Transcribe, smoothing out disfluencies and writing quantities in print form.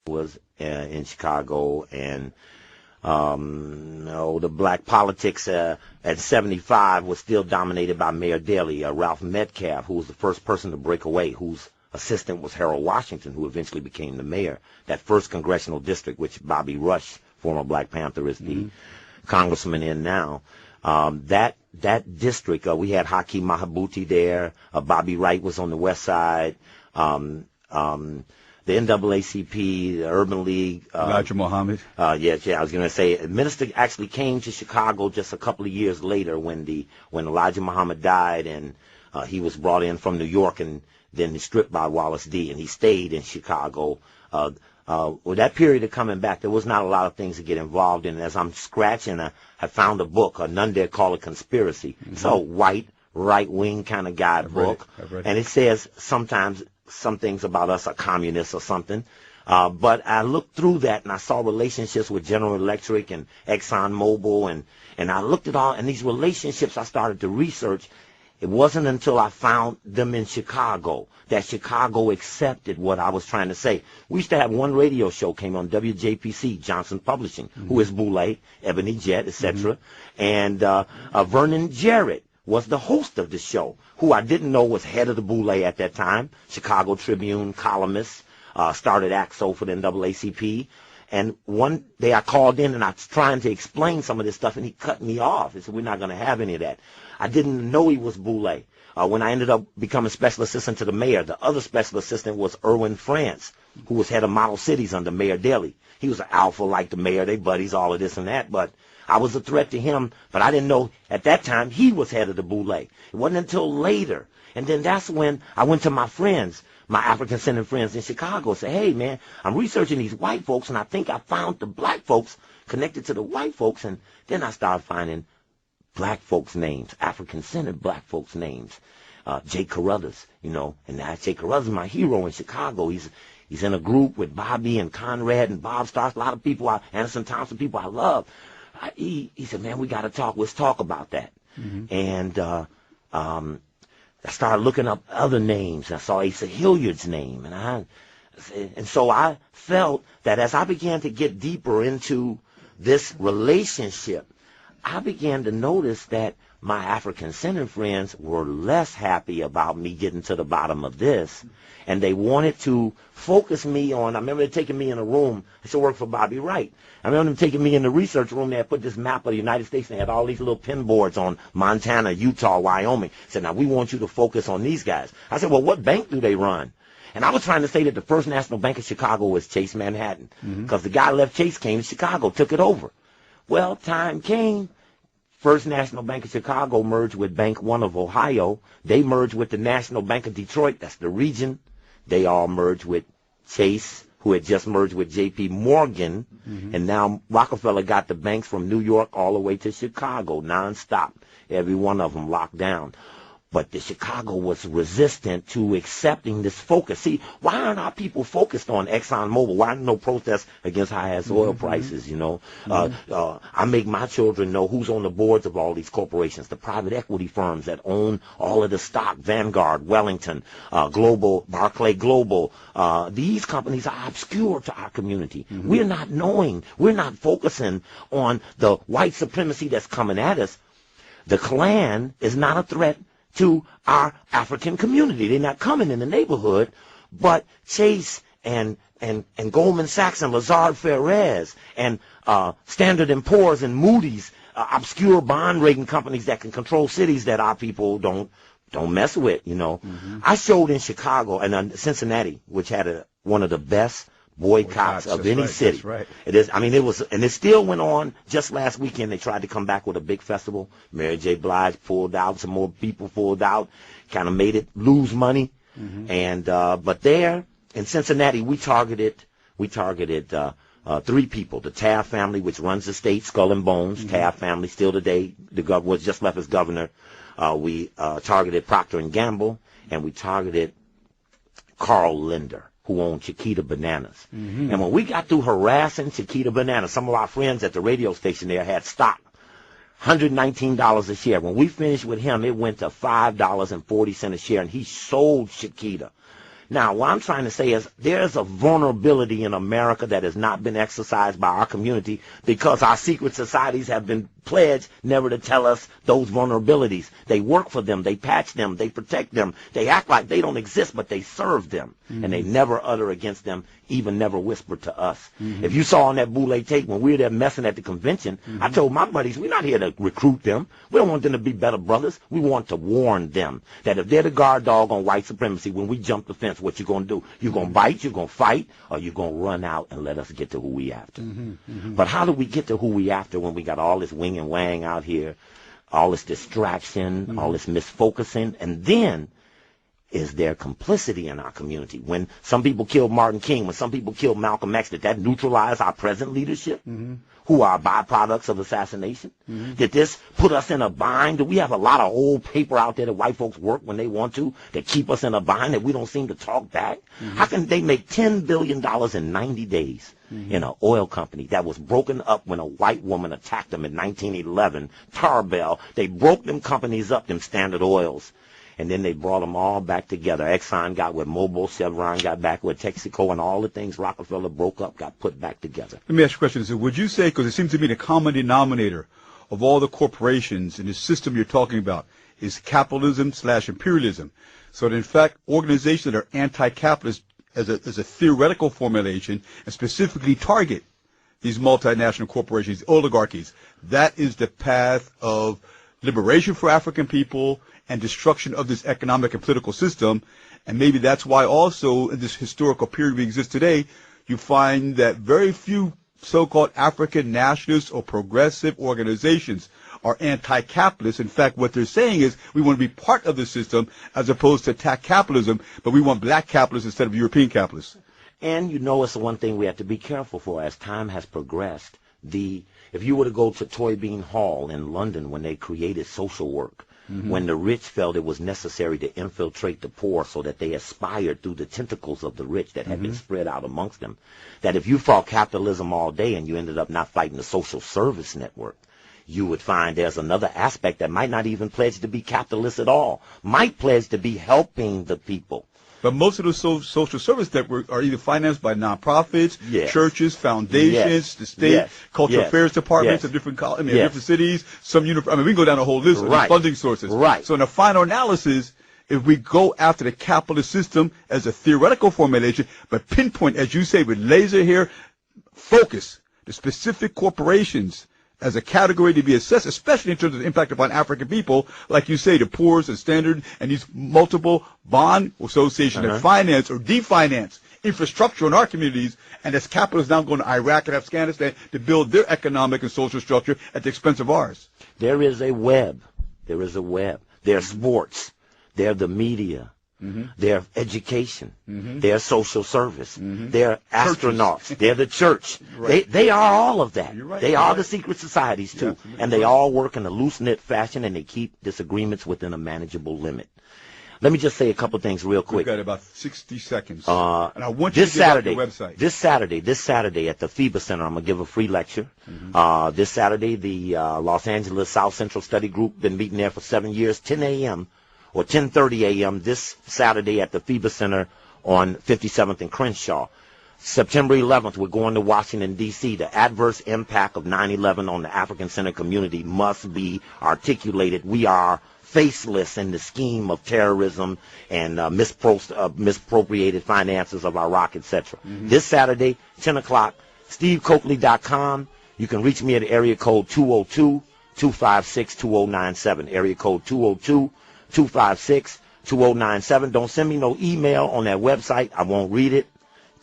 was in Chicago, and the black politics at 75 was still dominated by Mayor Daley, Ralph Metcalf, who was the first person to break away, whose assistant was Harold Washington, who eventually became the mayor. That first congressional district, which Bobby Rush, former Black Panther, is the congressman in now. That district, we had Hakeem Mahabuti there. Bobby Wright was on the west side. The NAACP, the Urban League. Elijah Muhammad. I was going to say, the minister actually came to Chicago just a couple of years later when Elijah Muhammad died, and he was brought in from New York and then stripped by Wallace D. And he stayed in Chicago. With that period of coming back, there was not a lot of things to get involved in. As I'm scratching, I found a book, None Dare Call It Conspiracy. It's a white, right-wing kind of guidebook. I've read it. And it says sometimes some things about us are communists or something. But I looked through that and I saw relationships with General Electric and Exxon Mobil, and I looked at all, and these relationships I started to research. It wasn't until I found them in Chicago that Chicago accepted what I was trying to say. We used to have one radio show came on WJPC, Johnson Publishing, who is Boule, Ebony Jet, etc. And Vernon Jarrett was the host of the show, who I didn't know was head of the Boule at that time, Chicago Tribune columnist, started AXO for the NAACP. And one day I called in and I was trying to explain some of this stuff, and he cut me off. He said, we're not going to have any of that. I didn't know he was Boule. When I ended up becoming special assistant to the mayor, the other special assistant was Erwin France, who was head of Model Cities under Mayor Daley. He was an alpha like the mayor, they buddies, all of this and that, but I was a threat to him, but I didn't know at that time he was head of the Boule. It wasn't until later. And then that's when I went to my friends, my African-centered friends in Chicago, and said, hey, man, I'm researching these white folks, and I think I found the black folks connected to the white folks. And then I started finding black folks' names, African-centered black folks' names. Jay Carruthers, and now Jay Carruthers is my hero in Chicago. He's in a group with Bobby and Conrad and Bob Starks, a lot of people, Anderson Thompson, people I love. He said, man, we got to talk. Let's talk about that. And I started looking up other names. I saw Asa Hilliard's name, and so I felt that as I began to get deeper into this relationship, I began to notice that my African-centered friends were less happy about me getting to the bottom of this, and they wanted to focus me on, I remember they taking me in a room. I used to work for Bobby Wright. I remember them taking me in the research room. They had put this map of the United States, and they had all these little pin boards on Montana, Utah, Wyoming. Said, now we want you to focus on these guys. I said, well, what bank do they run? And I was trying to say that the First National Bank of Chicago was Chase Manhattan, because the guy left Chase, came to Chicago, took it over. Well, time came. First National Bank of Chicago merged with Bank One of Ohio. They merged with the National Bank of Detroit. That's the region. They all merged with Chase, who had just merged with J.P. Morgan. And now Rockefeller got the banks from New York all the way to Chicago, nonstop. Every one of them locked down. But the Chicago was resistant to accepting this focus. See, why aren't our people focused on Exxon Mobil? Why aren't no protests against high-ass oil prices, I make my children know who's on the boards of all these corporations, the private equity firms that own all of the stock, Vanguard, Wellington, Global, Barclay Global. These companies are obscure to our community. We're not knowing. We're not focusing on the white supremacy that's coming at us. The Klan is not a threat to our African community. They're not coming in the neighborhood, but Chase and Goldman Sachs and Lazard Perez and Standard & Poor's and Moody's, obscure bond rating companies that can control cities that our people don't mess with, I showed in Chicago and Cincinnati, which had one of the best boycotts of any city. That's right. It is. I mean, it was, and it still went on. Just last weekend, they tried to come back with a big festival. Mary J. Blige pulled out. Some more people pulled out. Kind of made it lose money. And but there in Cincinnati, we targeted 3 people: the Taft family, which runs the state, Skull and Bones. Taft family still today. The governor was just left as governor. We targeted Procter and Gamble, and we targeted Carl Linder, who owned Chiquita Bananas. And when we got through harassing Chiquita Bananas, some of our friends at the radio station there had stock, $119 a share. When we finished with him, it went to $5.40 a share, and he sold Chiquita. Now, what I'm trying to say is there's a vulnerability in America that has not been exercised by our community because our secret societies have been pledged never to tell us those vulnerabilities. They work for them. They patch them. They protect them. They act like they don't exist, but they serve them. And they never utter against them, even never whisper to us. If you saw on that Boule tape when we were there messing at the convention, I told my buddies, we're not here to recruit them. We don't want them to be better brothers. We want to warn them that if they're the guard dog on white supremacy, when we jump the fence, what you going to do? You going to bite, you going to fight, or you going to run out and let us get to who we after? But how do we get to who we after when we got all this wing and wang out here, all this distraction, all this misfocusing, and then is there complicity in our community? When some people killed Martin King, when some people killed Malcolm X, did that neutralize our present leadership, who are byproducts of assassination? Did this put us in a bind? Do we have a lot of old paper out there that white folks work when they want to that keep us in a bind that we don't seem to talk back? How can they make $10 billion in 90 days in an oil company that was broken up when a white woman attacked them in 1911, Tarbell? They broke them companies up, them Standard Oils. And then they brought them all back together. Exxon got with Mobil, Chevron got back with Texaco, and all the things Rockefeller broke up got put back together. Let me ask you a question. So would you say, because it seems to me the common denominator of all the corporations in the system you're talking about is capitalism/imperialism. So that in fact, organizations that are anti-capitalist as a theoretical formulation and specifically target these multinational corporations, oligarchies, that is the path of liberation for African people and destruction of this economic and political system. And maybe that's why also in this historical period we exist today, you find that very few so-called African nationalist or progressive organizations are anti-capitalist. In fact, what they're saying is we want to be part of the system as opposed to attack capitalism, but we want black capitalists instead of European capitalists. And you know, it's the one thing we have to be careful for as time has progressed. If you were to go to Toynbee Hall in London when they created social work, when the rich felt it was necessary to infiltrate the poor so that they aspired through the tentacles of the rich that had been spread out amongst them, that if you fought capitalism all day and you ended up not fighting the social service network, you would find there's another aspect that might not even pledge to be capitalist at all, might pledge to be helping the people. But most of the social service networks are either financed by nonprofits, churches, foundations, the state, cultural affairs departments of different different cities, we can go down a whole list of these funding sources. So in the final analysis, if we go after the capitalist system as a theoretical formulation, but pinpoint, as you say, with laser hair, focus the specific corporations as a category to be assessed, especially in terms of the impact upon African people, like you say, the Poor's, the Standard, and these multiple bond associations that finance or definance infrastructure in our communities, and as capitalists now going to Iraq and Afghanistan to build their economic and social structure at the expense of ours. There is a web. There is a web. There's sports. They're the media. They're education. They're social service. They're astronauts. They're the church. They are all of that. They are the secret societies too. And they all work in a loose-knit fashion, and they keep disagreements within a manageable limit. Let me just say a couple things real quick. We've got about 60 seconds. And I want you this to give Saturday, out your website. This Saturday at the FIBA Center, I'm going to give a free lecture. This Saturday, the Los Angeles South Central Study Group, been meeting there for 7 years, 10 a.m. or 10:30 a.m. this Saturday at the FIBA Center on 57th and Crenshaw. September 11th, we're going to Washington, D.C. The adverse impact of 9/11 on the African-centered community must be articulated. We are faceless in the scheme of terrorism and misappropriated finances of Iraq, etc. This Saturday, 10 o'clock, stevecoakley.com. You can reach me at area code 202-256-2097, area code 202-256-2097. Don't send me no email on that website. I won't read it.